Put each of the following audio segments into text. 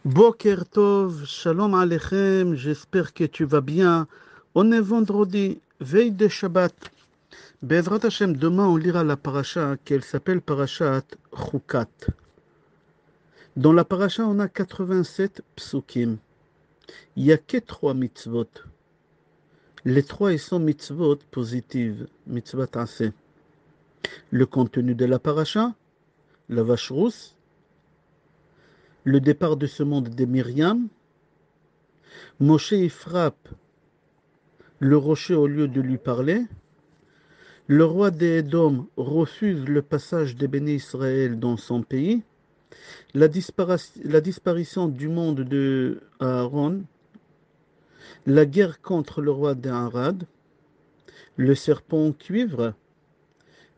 Boker Tov, Shalom Aleichem, j'espère que tu vas bien. On est vendredi, veille de Shabbat. Bezrat Hashem, demain on lira la paracha qu'elle s'appelle Parashat Chukat. Dans la paracha, on a 87 psukim. Il n'y a que 3 mitzvot. Les 3 ils sont mitzvot positives, mitzvot assez. Le contenu de la paracha, la vache rousse, le départ de ce monde des Myriam, Moshe y frappe le rocher au lieu de lui parler. Le roi des Édom refuse le passage des bénis Israël dans son pays. La disparition du monde de Aaron. La guerre contre le roi d'Arad. Le serpent en cuivre.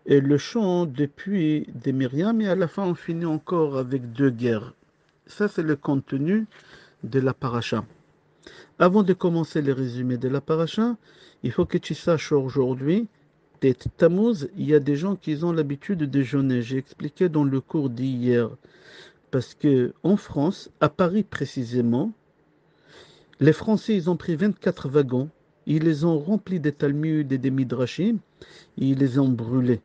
Et le chant depuis des Myriam. Et à la fin, on finit encore avec 2 guerres. Ça, c'est le contenu de la paracha. Avant de commencer les résumés de la paracha, il faut que tu saches aujourd'hui, Tête Tammuz, il y a des gens qui ont l'habitude de jeûner. J'ai expliqué dans le cours d'hier. Parce que en France, à Paris précisément, les Français, ils ont pris 24 wagons, ils les ont remplis des Talmuds et des Midrashim, et ils les ont brûlés.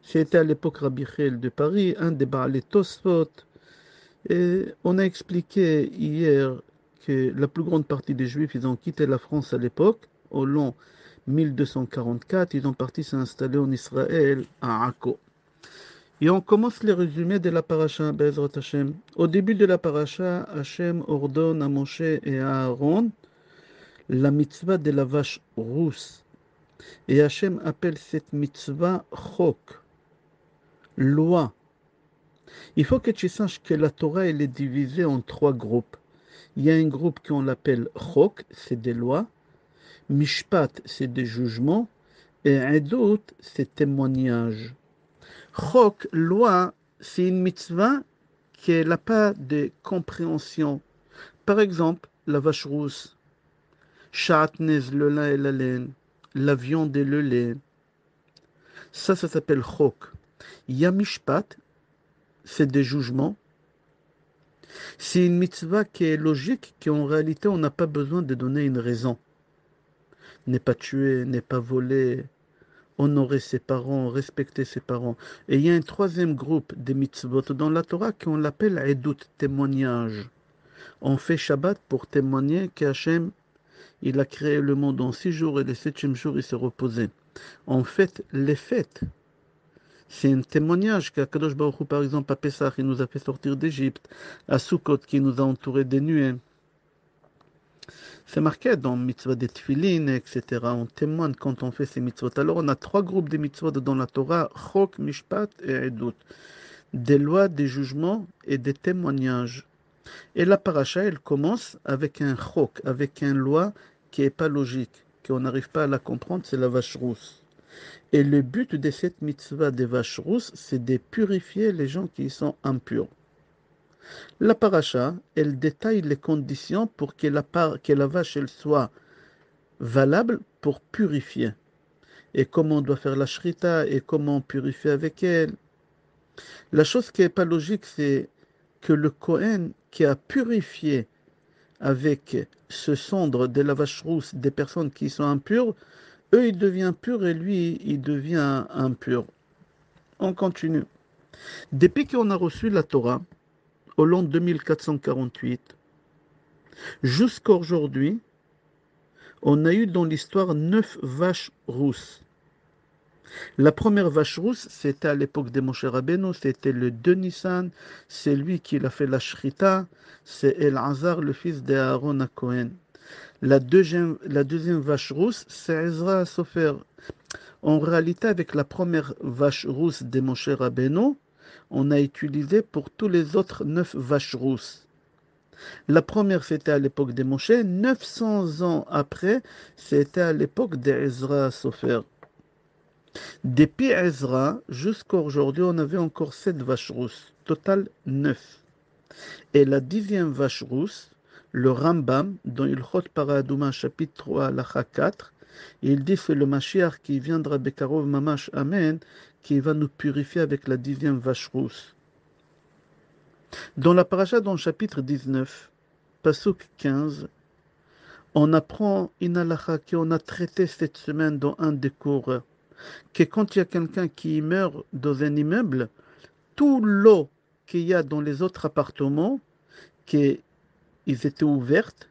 C'était à l'époque Rabbi Chiel de Paris, un des Baalei Tosfot. Et on a expliqué hier que la plus grande partie des Juifs, ils ont quitté la France à l'époque, au long 1244, ils ont parti s'installer en Israël, à Akko. Et on commence les résumés de la paracha, Bezrat Hashem. Au début de la paracha, Hashem ordonne à Moshe et à Aaron la mitzvah de la vache rousse. Et Hashem appelle cette mitzvah Chok, loi. Il faut que tu saches que la Torah, elle est divisée en 3 groupes. Il y a un groupe qu'on l'appelle Chok, c'est des lois. Mishpat, c'est des jugements. Et Edut, c'est témoignage. Chok, loi, c'est une mitzvah qui n'a pas de compréhension. Par exemple, la vache rousse, Shatnez, le lin et la laine, la viande et le lait. Ça s'appelle Chok. Yamishpat, c'est des jugements. C'est une mitzvah qui est logique, qu'en réalité, on n'a pas besoin de donner une raison. Ne pas tuer, ne pas voler, honorer ses parents, respecter ses parents. Et il y a un troisième groupe de mitzvot dans la Torah qu'on l'appelle Edut, témoignage. On fait Shabbat pour témoigner qu'Hachem, il a créé le monde en 6 jours et le 7e jour, il s'est reposé. En fait, les fêtes, c'est un témoignage qu'Akadosh Baruch Hu, par exemple, à Pessah, il nous a fait sortir d'Égypte, à Sukkot, qui nous a entourés des nuées. C'est marqué dans mitzvah des tefillin, etc. On témoigne quand on fait ces mitzvot. Alors, on a 3 groupes de mitzvot dans la Torah, Chok, Mishpat et Edut. Des lois, des jugements et des témoignages. Et la paracha, elle commence avec un chok, avec une loi qui n'est pas logique, qu'on n'arrive pas à la comprendre, c'est la vache rousse. Et le but de cette mitzvah des vaches rousses, c'est de purifier les gens qui sont impurs. La paracha, elle détaille les conditions pour que la vache elle soit valable pour purifier. Et comment on doit faire la shrita et comment purifier avec elle. La chose qui n'est pas logique, c'est que le Kohen qui a purifié avec ce cendre de la vache rousse des personnes qui sont impures, eux, ils deviennent purs et lui, il devient impur. On continue. Depuis qu'on a reçu la Torah, au long de 2448, jusqu'à aujourd'hui, on a eu dans l'histoire 9 vaches rousses. La première vache rousse, c'était à l'époque de Moshe Rabbeinu, c'était le 2 Nissan, c'est lui qui l'a fait la Shrita, c'est El-Azar, le fils d'Aaron à Cohen. La deuxième vache rousse, c'est Ezra Sofer. En réalité, avec la première vache rousse de Moshe Rabbeinu, on a utilisé pour tous les autres 9 vaches rousses. La première, c'était à l'époque de Moshe. 900 ans après, c'était à l'époque d'Ezra Sofer. Depuis Ezra jusqu'à aujourd'hui, on avait encore 7 vaches rousses. Total 9. Et la 10e vache rousse, le Rambam, dans Ilchot Paradouma, chapitre 3, Lacha 4, il dit que c'est le Mashiach qui viendra Bekarov Mamash Amen, qui va nous purifier avec la 10e vache rousse. Dans la paracha, dans le chapitre 19, Pasuk 15, on apprend une halakha qu'on a traité cette semaine dans un des cours, que quand il y a quelqu'un qui meurt dans un immeuble, tout l'eau qu'il y a dans les autres appartements, qu'ils étaient ouvertes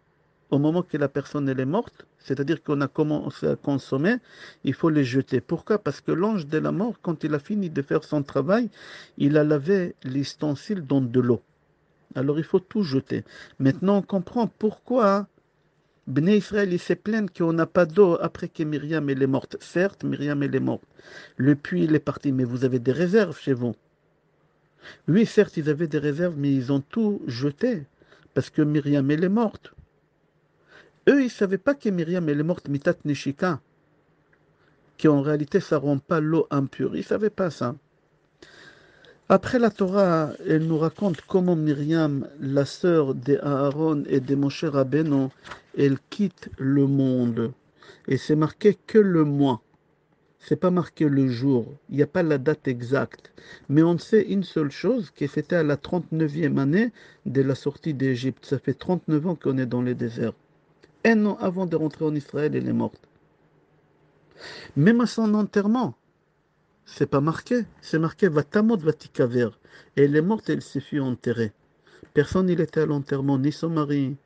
au moment que la personne elle est morte, c'est-à-dire qu'on a commencé à consommer, il faut les jeter. Pourquoi? Parce que l'ange de la mort, quand il a fini de faire son travail, il a lavé l'ustensile dans de l'eau. Alors il faut tout jeter. Maintenant on comprend pourquoi Bnei Israël, il s'est plaint qu'on n'a pas d'eau après que Myriam elle est morte. Certes, Myriam elle est morte. Le puits il est parti, mais vous avez des réserves chez vous. Oui, certes, ils avaient des réserves, mais ils ont tout jeté parce que Myriam elle est morte. Eux, ils ne savaient pas que Myriam elle est morte mitat neshika, qu'en réalité ça rend pas l'eau impure. Ils ne savaient pas ça. Après la Torah, elle nous raconte comment Myriam, la sœur d'Aaron et de Moshe Rabbeinu, elle quitte le monde. Et c'est marqué que le mois. C'est pas marqué le jour. Il n'y a pas la date exacte. Mais on sait une seule chose, que c'était à la 39e année de la sortie d'Égypte. Ça fait 39 ans qu'on est dans le désert. Un an avant de rentrer en Israël, elle est morte. Même à son enterrement, c'est pas marqué. C'est marqué Vatamot Vatikaver. Et elle est morte, elle s'est fait enterrer. Personne il était à l'enterrement, ni son mari,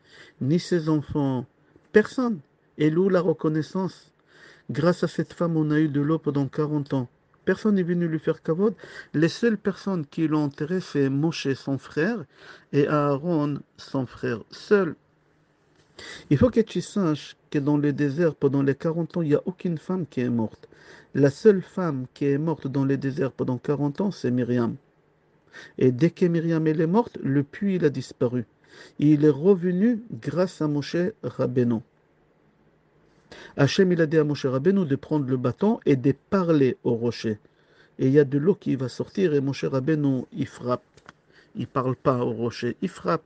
ni ses enfants. Personne. Et où la reconnaissance? Grâce à cette femme, on a eu de l'eau pendant 40 ans. Personne n'est venu lui faire kavod. Les seules personnes qui l'ont enterré, c'est Moshe, son frère, et Aaron, son frère. Seul. Il faut que tu saches que dans le désert, pendant les 40 ans, il n'y a aucune femme qui est morte. La seule femme qui est morte dans le désert pendant 40 ans, c'est Myriam. Et dès que Myriam elle est morte, le puits il a disparu. Il est revenu grâce à Moshe Rabbeinu. Hachem il a dit à Moshe Rabbeinu de prendre le bâton et de parler au rocher. Et il y a de l'eau qui va sortir et Moshe Rabbeinu il frappe. Il parle pas au rocher, il frappe.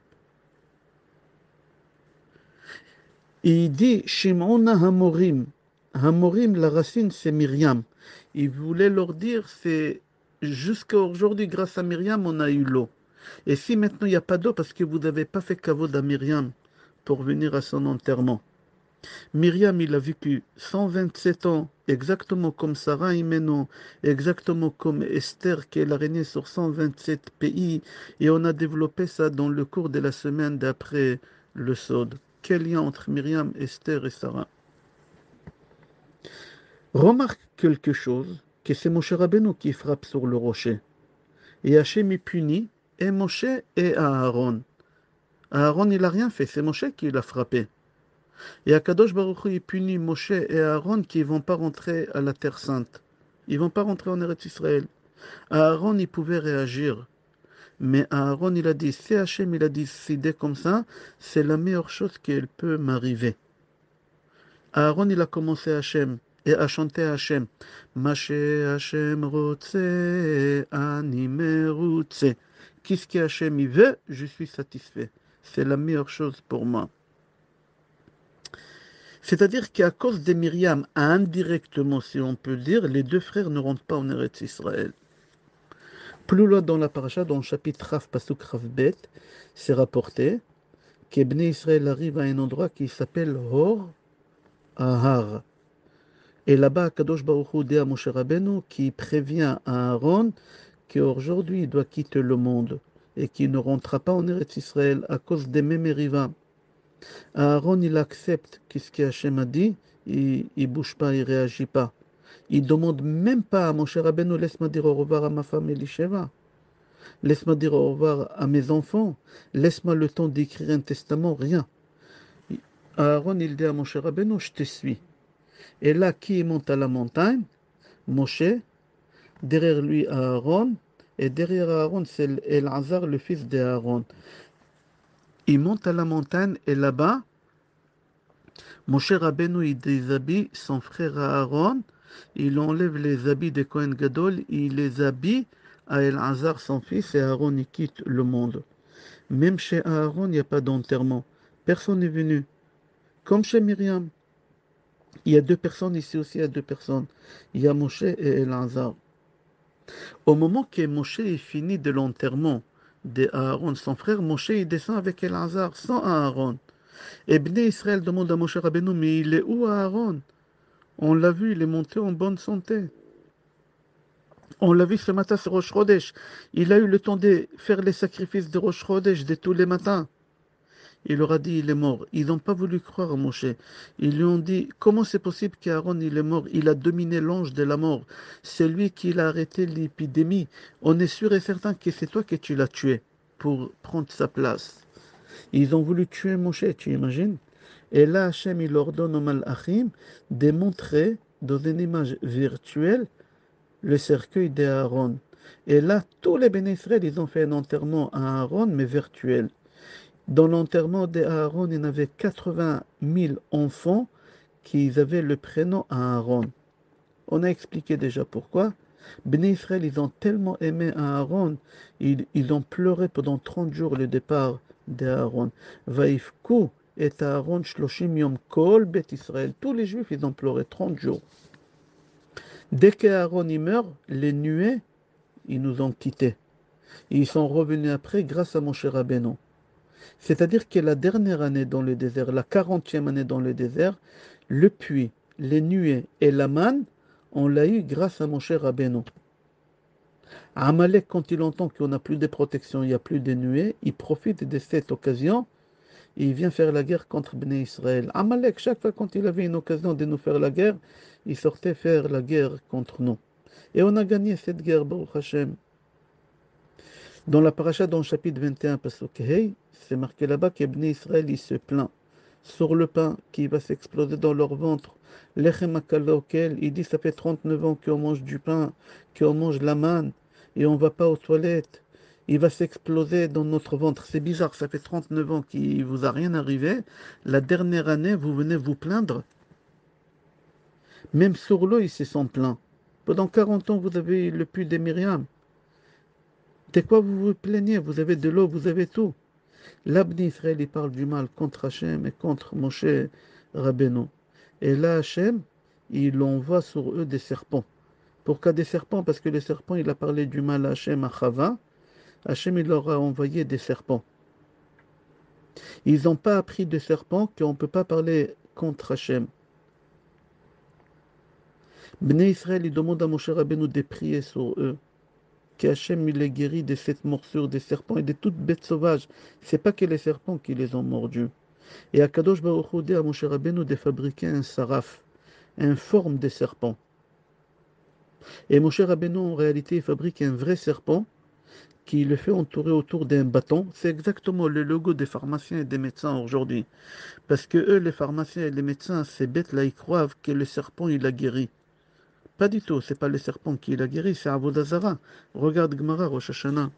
Et il dit Shimona Hamorim. Hamorim, la racine c'est Myriam. Il voulait leur dire c'est jusqu'à aujourd'hui grâce à Myriam on a eu l'eau. Et si maintenant il n'y a pas d'eau parce que vous n'avez pas fait kavod à Myriam pour venir à son enterrement. Myriam, il a vécu 127 ans, exactement comme Sarah Imeno, exactement comme Esther, qui est la régné sur 127 pays, et on a développé ça dans le cours de la semaine d'après le Sod. Quel lien entre Myriam, Esther et Sarah? Remarque quelque chose, que c'est Moshe Rabbeinu qui frappe sur le rocher. Et Hachem y punit, et Moshe et Aaron. Aaron, il n'a rien fait, c'est Moshe qui l'a frappé. Et Akadosh Baruch Hu, il punit Moshe et Aaron qui ne vont pas rentrer à la Terre Sainte. Ils ne vont pas rentrer en Eretz Israël. Aaron, il pouvait réagir. Mais Aaron, il a dit, si Hachem, il a décidé comme ça, c'est la meilleure chose qui peut m'arriver. Aaron, il a commencé Hachem et a chanté Hachem. Mashe Hachem rotse, ani merutse. Qu'est-ce que Hachem il veut, je suis satisfait. C'est la meilleure chose pour moi. C'est-à-dire qu'à cause de Myriam, indirectement, si on peut dire, les deux frères ne rentrent pas en Eretz Israël. Plus loin dans la paracha, dans le chapitre Rav Pasuk Rav Bet, c'est rapporté qu'Ebné Israël arrive à un endroit qui s'appelle Hor Ahar. Et là-bas, Kadosh Baruch Hu dit à Moshe Rabbeinu qui prévient à Aaron qu'aujourd'hui il doit quitter le monde et qu'il ne rentrera pas en Eretz Israël à cause des Mémériva. Aaron, il accepte ce qu'Hachem a dit, il ne bouge pas, il ne réagit pas. Il ne demande même pas à Moshe Rabbeinu, laisse-moi dire au revoir à ma femme Elisheva, laisse-moi dire au revoir à mes enfants, laisse-moi le temps d'écrire un testament, rien. Aaron, il dit à Moshe Rabbeinu, je te suis. Et là, qui monte à la montagne? Moshe, derrière lui Aaron, et derrière Aaron, c'est Elazar, le fils d'Aaron. Il monte à la montagne, et là-bas, Moshe Rabbeinu, il déshabille son frère Aaron, il enlève les habits de Kohen Gadol, il les habille à Elazar, son fils, et Aaron, il quitte le monde. Même chez Aaron, il n'y a pas d'enterrement. Personne n'est venu. Comme chez Myriam. Il y a deux personnes ici aussi, il y a deux personnes. Il y a Moshe et Elazar. Au moment que Moshe est fini de l'enterrement d'Aaron, son frère, Moshe, il descend avec Elazar, sans Aaron. Et Bnei Israël demande à Moshe Rabbeinu, mais il est où Aaron? On l'a vu, il est monté en bonne santé. On l'a vu ce matin sur Rosh Chodesh. Il a eu le temps de faire les sacrifices de Rosh Chodesh de tous les matins. Il leur a dit il est mort. Ils n'ont pas voulu croire à Moshe. Ils lui ont dit comment c'est possible qu'Aaron il est mort? Il a dominé l'ange de la mort. C'est lui qui a arrêté l'épidémie. On est sûr et certain que c'est toi que tu l'as tué pour prendre sa place. Ils ont voulu tuer Moshe, tu imagines? Et là, Hachem, il ordonne aux Malachim de montrer dans une image virtuelle le cercueil d'Aaron. Et là, tous les béné Israël, ils ont fait un enterrement à Aaron, mais virtuel. Dans l'enterrement d'Aaron, il y avait 80 000 enfants qui avaient le prénom Aaron. On a expliqué déjà pourquoi. Béné Israël, ils ont tellement aimé Aaron, ils ont pleuré pendant 30 jours le départ d'Aaron. Vaïfkou et Aaron shloshim yom kol bet Israël. Tous les juifs, ils ont pleuré 30 jours. Dès qu'Aaron y meurt, les nuées, ils nous ont quittés. Ils sont revenus après grâce à Moshe Rabbeinu. C'est-à-dire que la dernière année dans le désert, la 40e année dans le désert, le puits, les nuées et la manne, on l'a eu grâce à Moshe Rabbeinu. Amalek, quand il entend qu'on n'a plus de protection, il n'y a plus de nuées, il profite de cette occasion et il vient faire la guerre contre Bnei Israël. Amalek, chaque fois quand il avait une occasion de nous faire la guerre, il sortait faire la guerre contre nous. Et on a gagné cette guerre, Baruch Hashem. Dans la paracha, dans le chapitre 21, Pasuk Hey, c'est marqué là-bas qu'Ibn Israël, il se plaint sur le pain qui va s'exploser dans leur ventre. Lechem akalokel, il dit ça fait 39 ans qu'on mange du pain, qu'on mange la manne, et on ne va pas aux toilettes. Il va s'exploser dans notre ventre. C'est bizarre, ça fait 39 ans qu'il ne vous a rien arrivé. La dernière année, vous venez vous plaindre. Même sur l'eau, ils se sont plaints. Pendant 40 ans, vous avez le puits des Myriam. De quoi vous vous plaignez? Vous avez de l'eau, vous avez tout. L'Abdi Israël, il parle du mal contre Hachem et contre Moshe Rabbeinu. Et là, Hachem, il envoie sur eux des serpents. Pourquoi des serpents? Parce que les serpents, il a parlé du mal à Hachem, à Chava. Hachem, il leur a envoyé des serpents. Ils n'ont pas appris de serpents qu'on ne peut pas parler contre Hachem. Bnei Israël, il demande à Moshe Rabbeinu de prier sur eux. Qu'Hachem il les guérit de cette morsure des serpents et de toutes bêtes sauvages. C'est pas que les serpents qui les ont mordus. Et Akadosh Baruch Hu dit à Moshe Rabbeinu de fabriquer un saraf, une forme de serpent. Et Moshe Rabbeinu, en réalité, il fabrique un vrai serpent qui le fait entourer autour d'un bâton. C'est exactement le logo des pharmaciens et des médecins aujourd'hui. Parce que eux, les pharmaciens et les médecins, ces bêtes-là, ils croient que le serpent, il a guéri. Pas du tout, c'est pas le serpent qui l'a guéri, c'est Avodah Zarah. Regarde Gemara, Rosh Hashanah.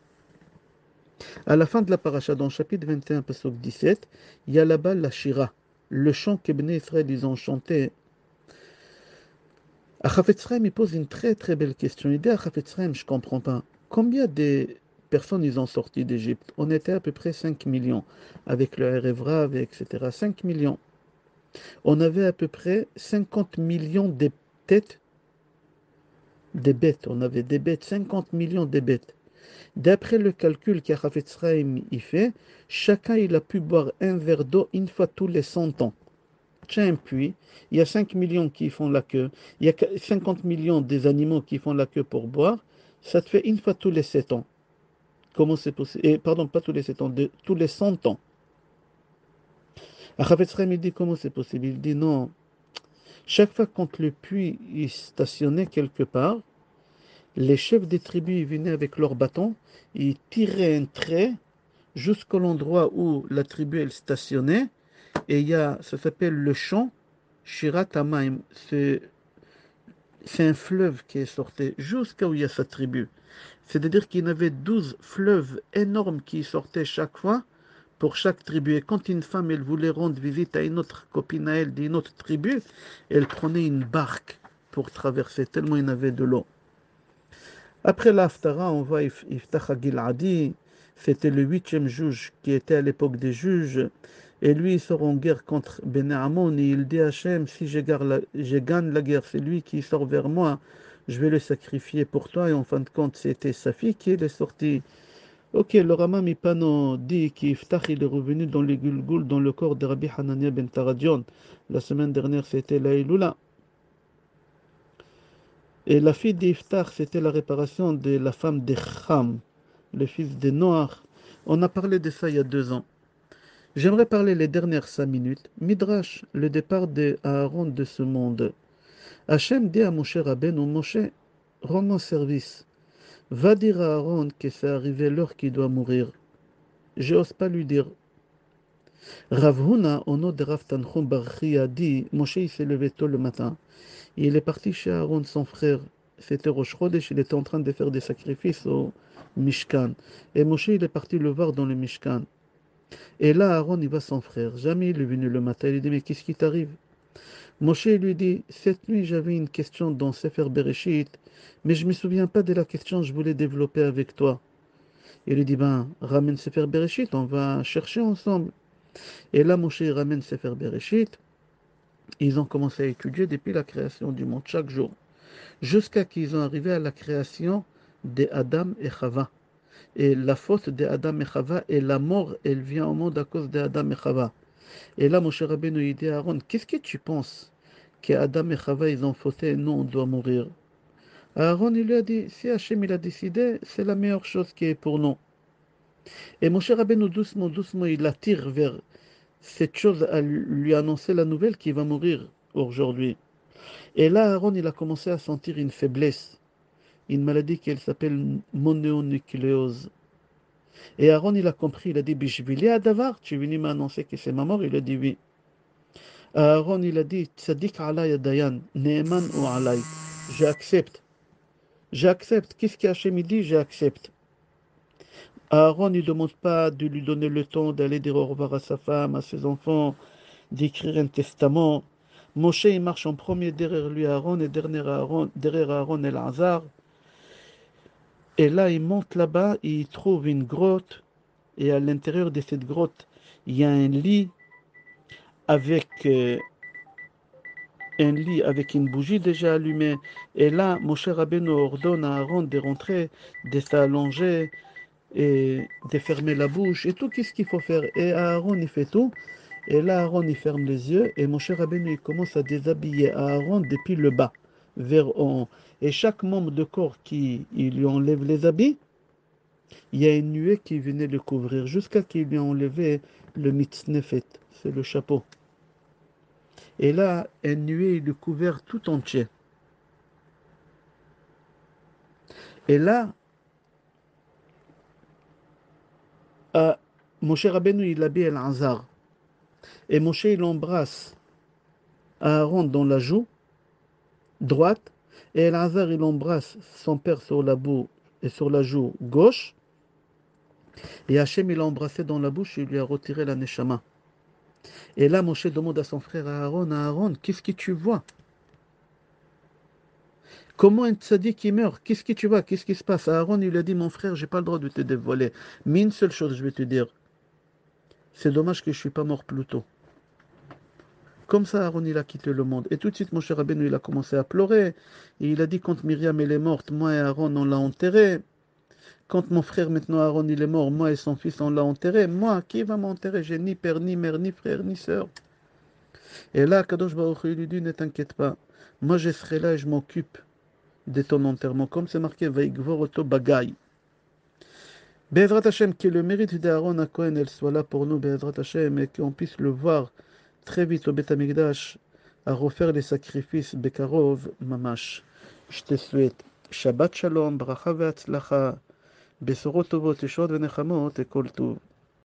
À la fin de la paracha, dans le chapitre 21, pasuk 17, il y a là-bas la Shira, le chant que Bnei Israël ils ont chanté. Chafetz Chaim, il pose une très très belle question. Il dit à Chafetz Chaim, je ne comprends pas. Combien de personnes ils ont sorti d'Égypte? On était à peu près 5 millions, avec le Erev Rav, etc. 5 millions. On avait à peu près 50 millions de têtes, des bêtes. On avait des bêtes, 50 millions de bêtes. D'après le calcul qu'Chafetz Chaim y fait, chacun il a pu boire un verre d'eau une fois tous les 100 ans. Tiens un puits, il y a 5 millions qui font la queue, il y a 50 millions des animaux qui font la queue pour boire, ça te fait une fois tous les 7 ans. Comment c'est possible? Et, pardon, pas tous les 7 ans, tous les 100 ans. Chafetz Chaim il dit comment c'est possible? Il dit non, chaque fois quand le puits est stationné quelque part, les chefs des tribus ils venaient avec leurs bâtons, ils tiraient un trait jusqu'à l'endroit où la tribu elle stationnait, et il y a, ça s'appelle le champ Shirat Hamaim. C'est un fleuve qui est sorti jusqu'à où il y a sa tribu. C'est-à-dire qu'il y avait 12 fleuves énormes qui sortaient chaque fois pour chaque tribu. Et quand une femme elle voulait rendre visite à une autre copine à elle d'une autre tribu, elle prenait une barque pour traverser, tellement il y avait de l'eau. Après l'Aftara, on voit Iftach Giladi, c'était le 8e juge qui était à l'époque des juges, et lui il sort en guerre contre Ben Amon, et il dit à Hachem, si je gagne la guerre, c'est lui qui sort vers moi, je vais le sacrifier pour toi, et en fin de compte, c'était sa fille qui est sortie Ok, le Rama Mipano dit qu'Iftach il est revenu dans le Gulgul, dans le corps de Rabbi Hanania ben Taradion. La semaine dernière, c'était la Iloula. Et la fille d'Iftach, c'était la réparation de la femme de Cham, le fils de Noach. On a parlé de ça il y a 2 ans. J'aimerais parler les dernières 5 minutes. Midrash, le départ de Aaron de ce monde. Hachem dit à Moshe Rabbeinu, Moshe, rends-moi service. Va dire à Aaron que c'est arrivé l'heure qu'il doit mourir. J'ose pas lui dire. Rav Huna, au nom de Rav Tanchum Barchi, a dit, Moshe il s'est levé tôt le matin. Il est parti chez Aaron, son frère. C'était Rosh Chodesh, il était en train de faire des sacrifices au Mishkan. Et Moshe il est parti le voir dans le Mishkan. Et là, Aaron, il voit son frère. Jamais il est venu le matin. Il lui dit, mais qu'est-ce qui t'arrive? Moshe lui dit, cette nuit, j'avais une question dans Sefer Bereshit, mais je ne me souviens pas de la question que je voulais développer avec toi. Il lui dit, ben, ramène Sefer Bereshit, on va chercher ensemble. Et là, Moshe ramène Sefer Bereshit. Ils ont commencé à étudier depuis la création du monde, chaque jour, jusqu'à qu'ils ont arrivé à la création des Adam et Chava. Et la faute des Adam et Chava et la mort, elle vient au monde à cause des Adam et Chava. Et là, Moshe Rabbeinu il dit à Aaron, qu'est-ce que tu penses qu'Adam et Chava, ils ont fauté et nous, on doit mourir? Aaron, il lui a dit, si Hachem, il a décidé, c'est la meilleure chose qui est pour nous. Et Moshe Rabbeinu, doucement, doucement, il attire vers cette chose à lui annoncer la nouvelle qu'il va mourir aujourd'hui. Et là, Aaron, il a commencé à sentir une faiblesse, une maladie qui s'appelle mononucléose. Et Aaron, il a compris, il a dit, Bishvili Adavar, tu es venu m'annoncer que c'est ma mort? Il a dit oui. Aaron, il a dit, Tzadik alay dayan, Neeman ou alay. J'accepte. J'accepte. Qu'est-ce qu'Hachem dit? J'accepte. Aaron, il ne demande pas de lui donner le temps d'aller dire au revoir à sa femme, à ses enfants, d'écrire un testament. Moshe, il marche en premier derrière lui, Aaron, et derrière Aaron, El-Hazar. Et là, il monte là-bas, et il trouve une grotte. Et à l'intérieur de cette grotte, il y a avec un lit avec une bougie déjà allumée. Et là, Moshe Rabbeinu ordonne à Aaron de rentrer, de s'allonger et de fermer la bouche et tout ce qu'il faut faire. Et Aaron, il fait tout. Et là, Aaron, il ferme les yeux et Moshe Rabbeinu, il commence à déshabiller Aaron depuis le bas vers en haut. Et chaque membre de corps qui il lui enlève les habits, il y a une nuée qui venait le couvrir jusqu'à qu'il lui ait enlevé le mitznefet, c'est le chapeau. Et là, une nuée, il le couvert tout entier. Et là, Moshe Rabbeinu, il habille El-Hazar. Et Moshe, il embrasse Aaron dans la joue droite. Et El-Hazar, il embrasse son père sur la boue et sur la joue gauche. Et Hachem, il l'a embrassé dans la bouche et il lui a retiré la neshama. Et là, Moshe demande à son frère Aaron, qu'est-ce que tu vois? Comment un tzaddik qui meurt? Qu'est-ce que tu vois? Qu'est-ce qui se passe? Aaron, il lui a dit, mon frère, j'ai pas le droit de te dévoiler. Mais une seule chose, je vais te dire. C'est dommage que je ne suis pas mort plus tôt. Comme ça, Aaron, il a quitté le monde. Et tout de suite, Moshe Rabbeinu, il a commencé à pleurer. Et il a dit, quand Myriam, elle est morte, moi et Aaron, on l'a enterré. Quand mon frère, maintenant, Aaron, il est mort, moi et son fils, on l'a enterré. Moi, qui va m'enterrer? J'ai ni père, ni mère, ni frère, ni sœur. Et là, Kadosh Baruch Hu, il lui dit, ne t'inquiète pas. Moi, je serai là et je m'occupe de ton enterrement. Comme c'est marqué, Vaïgvor Oto Bagay. Be'ezrat Hashem, que le mérite d'Aaron à Cohen, elle soit là pour nous, Be'ezrat Hashem, et qu'on puisse le voir très vite au Beth Amikdash, à refaire les sacrifices Bekarov Mamash. Je te souhaite Shabbat Shalom, Bracha ve'atzlacha, Besorot Tovot, Yeshua ve'nechamot, et Kol Tov.